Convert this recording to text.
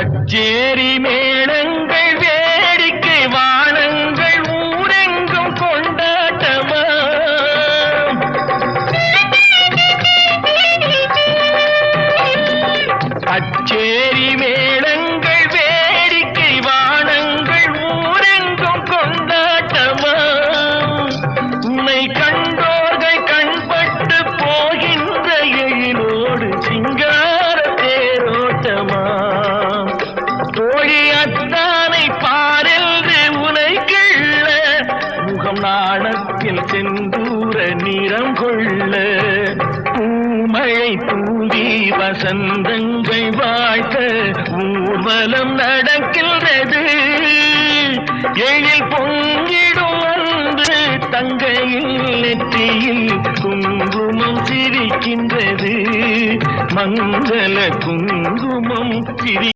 கச்சேரி மேளங்கள் வேடிக்கை வானங்கள் ஊரெங்கும் கொண்டாட்டமா கச்சேரி மேளங்கள் வேடிக்கை வானங்கள் ஊரெங்கும் கொண்டாட்டமா உன்னை கண்டோர்கள் கண்பட்டு போகின்ற எழிலோடு சிங்கார தேரோட்டமா தோழி அத்தானை பாரென்று உனை கிள்ள முகம் நாணத்தில் செந்தூர நிறம் கொள்ள பூமழை தூவி வசந்தங்கள் வாழ்த்த ஊர்வலம் நடக்கின்றது எழில் பொங்கிடும் அன்று தங்கையில் நெற்றியில் குங்குமம் சிரிக்கின்றது மங்கள குங்குமம் சிரி